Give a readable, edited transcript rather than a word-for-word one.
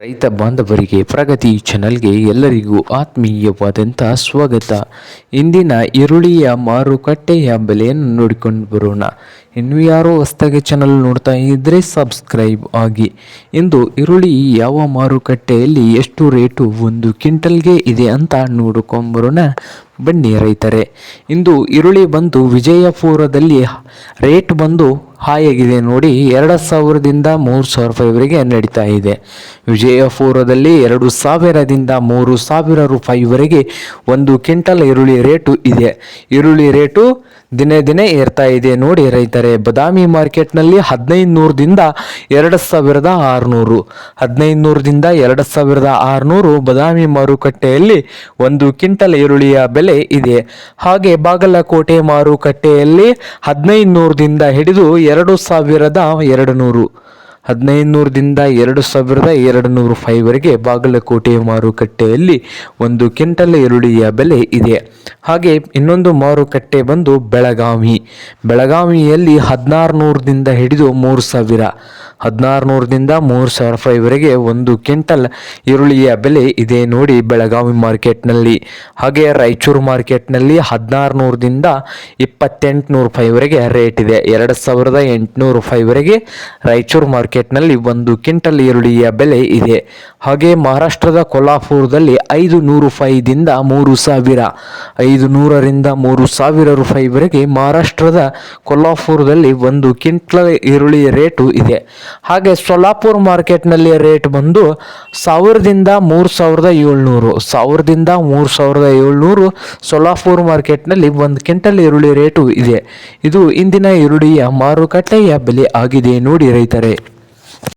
ರೈತ ಬಾಂಧವರಿಗೆ ಪ್ರಗತಿ ಚಾನಲ್ಗೆ ಎಲ್ಲರಿಗೂ ಆತ್ಮೀಯವಾದಂಥ ಸ್ವಾಗತ. ಇಂದಿನ ಈರುಳ್ಳಿಯ ಮಾರುಕಟ್ಟೆಯ ಬೆಲೆಯನ್ನು ನೋಡಿಕೊಂಡು ಬರೋಣ. ಇನ್ನು ಯಾರೋ ಹೊಸದಾಗಿ ಚಾನಲ್ ನೋಡ್ತಾ ಇದ್ದರೆ ಸಬ್ಸ್ಕ್ರೈಬ್ ಆಗಿ. ಇಂದು ಈರುಳ್ಳಿ ಯಾವ ಮಾರುಕಟ್ಟೆಯಲ್ಲಿ ಎಷ್ಟು ರೇಟು ಒಂದು ಕ್ವಿಂಟಲ್ಗೆ ಇದೆ ಅಂತ ನೋಡ್ಕೊಂಬರೋಣ ಬನ್ನಿ ರೈತರೇ. ಇಂದು ಈರುಳ್ಳಿ ಬಂದು ವಿಜಯಪುರದಲ್ಲಿ ರೇಟ್ ಬಂದು ಹಾಯಾಗಿದೆ ನೋಡಿ, 2,000ದಿಂದ 3,000 ರೂಪಾಯಿವರೆಗೆ ನಡೀತಾ ಇದೆ. ವಿಜಯಪುರದಲ್ಲಿ 2,000ದಿಂದ 3,000 ರೂಪಾಯಿವರೆಗೆ ಒಂದು ಕ್ವಿಂಟಲ್ ಈರುಳ್ಳಿ ರೇಟು ಇದೆ. ಈರುಳ್ಳಿ ರೇಟು ದಿನೇ ದಿನೇ ಏರ್ತಾ ಇದೆ ನೋಡಿ ರೈತರೇ. ಬಾದಾಮಿ ಮಾರ್ಕೆಟ್ನಲ್ಲಿ 1,500ದಿಂದ 2,600, 1,500ದಿಂದ 2,600 ಬಾದಾಮಿ ಮಾರುಕಟ್ಟೆಯಲ್ಲಿ ಒಂದು ಕ್ವಿಂಟಲ್ ಈರುಳ್ಳಿಯ ಬೆಲೆ ಇದೆ. ಹಾಗೆ ಬಾಗಲಕೋಟೆ ಮಾರುಕಟ್ಟೆಯಲ್ಲಿ 1,500ದಿಂದ ಹಿಡಿದು 2,200, 1,500ದಿಂದ 2,200 ರೂಪಾಯಿವರೆಗೆ ಬಾಗಲಕೋಟೆ ಮಾರುಕಟ್ಟೆಯಲ್ಲಿ ಒಂದು ಕ್ವಿಂಟಲ್ ಈರುಳ್ಳಿಯ ಬೆಲೆ ಇದೆ. ಹಾಗೆ ಇನ್ನೊಂದು ಮಾರುಕಟ್ಟೆ ಬಂದು ಬೆಳಗಾವಿಯಲ್ಲಿ 1,600ದಿಂದ ಹಿಡಿದು 3,000, 1,600ದಿಂದ 3,000 ರೂಪಾಯಿವರೆಗೆ ಒಂದು ಕ್ವಿಂಟಲ್ ಈರುಳ್ಳಿಯ ಬೆಲೆ ಇದೆ ನೋಡಿ ಬೆಳಗಾವಿ ಮಾರ್ಕೆಟ್ನಲ್ಲಿ. ಹಾಗೆ ರಾಯಚೂರು ಮಾರ್ಕೆಟ್ನಲ್ಲಿ 1,600ದಿಂದ 2,800 ರೂಪಾಯಿವರೆಗೆ ರೇಟ್ ಇದೆ. 2,800 ರೂಪಾಯಿವರೆಗೆ ರಾಯಚೂರು ಮಾರ್ಕೆಟ್ನಲ್ಲಿ ಒಂದು ಕ್ವಿಂಟಲ್ ಈರುಳ್ಳಿಯ ಬೆಲೆ ಇದೆ. ಹಾಗೆ ಮಹಾರಾಷ್ಟ್ರದ ಕೊಲ್ಹಾಪುರದಲ್ಲಿ 500 ರೂಪಾಯಿದಿಂದ 3,000, 500ರಿಂದ 3,000 ರೂಪಾಯಿವರೆಗೆ ಮಹಾರಾಷ್ಟ್ರದ ಕೊಲ್ಹಾಪುರದಲ್ಲಿ ಒಂದು ಕ್ವಿಂಟಲ್ ಈರುಳ್ಳಿ ರೇಟು ಇದೆ. ಹಾಗೆ ಸೊಲ್ಲಾಪುರ ಮಾರ್ಕೆಟ್ನಲ್ಲಿ ರೇಟ್ ಬಂದು 1,000ದಿಂದ 3,700, 1,000ದಿಂದ 3,700 ಸೊಲ್ಲಾಪುರ ಮಾರ್ಕೆಟ್ನಲ್ಲಿ ಒಂದು ಕ್ವಿಂಟಲ್ ಈರುಳ್ಳಿ ರೇಟು ಇದೆ. ಇದು ಇಂದಿನ ಈರುಳ್ಳಿಯ ಮಾರುಕಟ್ಟೆಯ ಬೆಲೆ ಆಗಿದೆ ನೋಡಿ ರೈತರೇ.